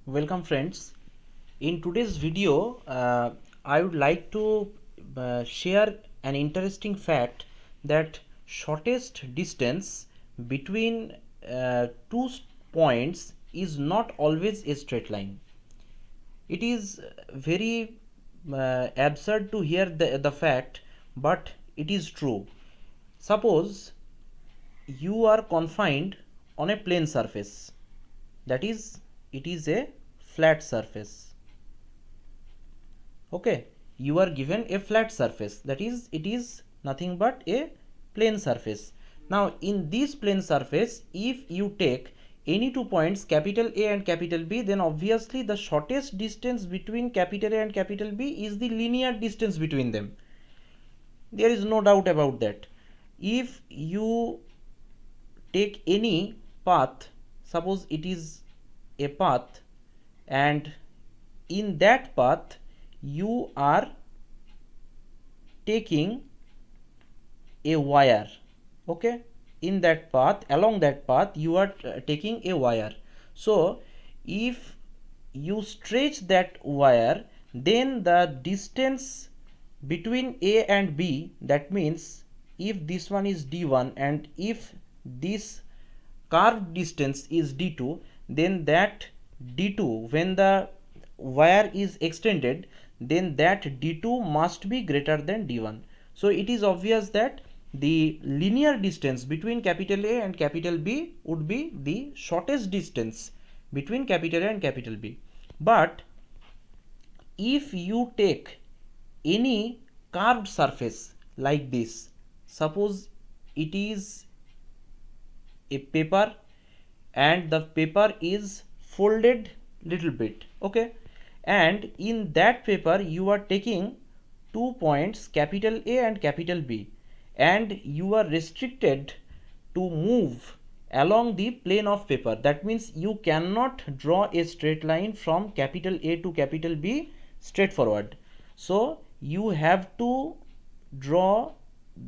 Welcome friends. In today's video, I would like to share an interesting fact that shortest distance between two points is not always a straight line. It is very absurd to hear the fact, but it is true. Suppose you are confined on a plane surface, that is, it is a flat surface. Okay, you are given a flat surface, that is, it is nothing but a plane surface. Now in this plane surface, if you take any two points capital A and capital B, then obviously the shortest distance between capital A and capital B is the linear distance between them. There is no doubt about that. If you take any path, suppose it is a path, and in that path you are taking a wire. Okay, in that path, along that path you are taking a wire. So if you stretch that wire, then the distance between A and B, that means if this one is d1 and if this curved distance is d2, then that d2, when the wire is extended, then that d2 must be greater than d1. So it is obvious that the linear distance between capital A and capital B would be the shortest distance between capital A and capital B. But if you take any curved surface like this, suppose it is a paper and the paper is folded little bit, okay, and in that paper you are taking 2 points capital A and capital B, and you are restricted to move along the plane of paper. That means you cannot draw a straight line from capital A to capital B straightforward. So you have to draw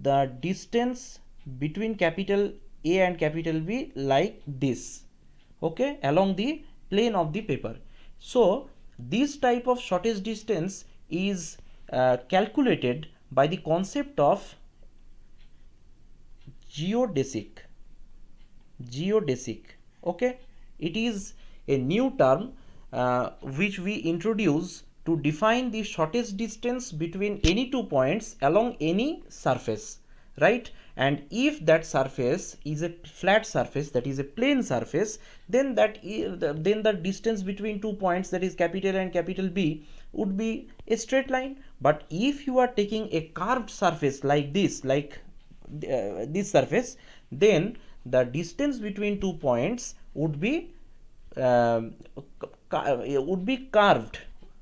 the distance between capital A and capital B like this, okay, along the plane of the paper. So this type of shortest distance is calculated by the concept of geodesic. Okay, it is a new term which we introduce to define the shortest distance between any two points along any surface, right? And if that surface is a flat surface, that is a plane surface, then then the distance between 2 points, that is capital A and capital B, would be a straight line. But if you are taking a curved surface like this, like this surface, then the distance between 2 points would be curved.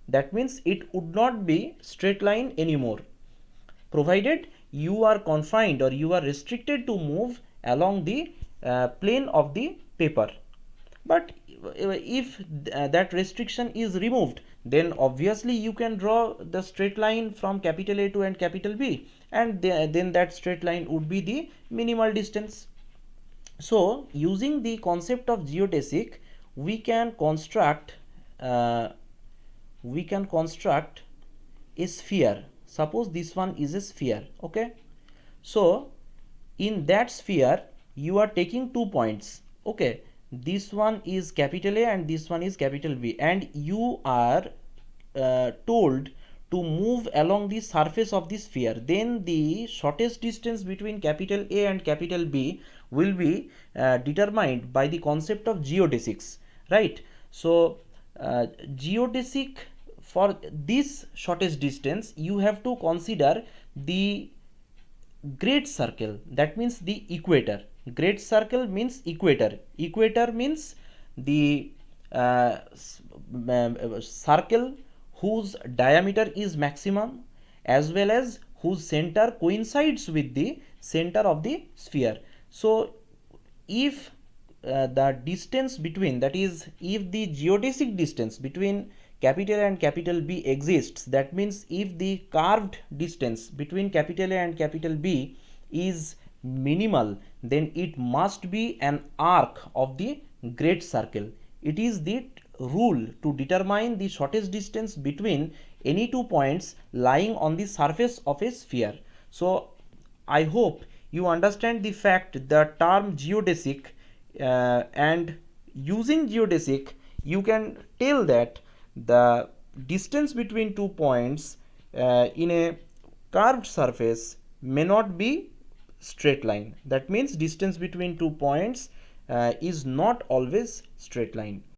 That means it would not be straight line anymore, provided you are confined or you are restricted to move along the plane of the paper. But if that restriction is removed, then obviously you can draw the straight line from capital A to and capital B, and then that straight line would be the minimal distance. So using the concept of geodesic, we can construct uh, a sphere. Suppose this one is a sphere, okay. So in that sphere you are taking 2 points, okay, this one is capital A and this one is capital B, and you are told to move along the surface of the sphere. Then the shortest distance between capital A and capital B will be determined by the concept of geodesics, right? So geodesic, for this shortest distance you have to consider the great circle, that means the equator. Great circle means equator. Equator means the circle whose diameter is maximum as well as whose center coincides with the center of the sphere. So if the distance between, that is, if the geodesic distance between capital A and capital B exists, that means if the curved distance between capital A and capital B is minimal, then it must be an arc of the great circle. It is the rule to determine the shortest distance between any two points lying on the surface of a sphere. So I hope you understand the fact, the term geodesic, and using geodesic you can tell that the distance between two points in a curved surface may not be straight line. That means distance between two points is not always straight line.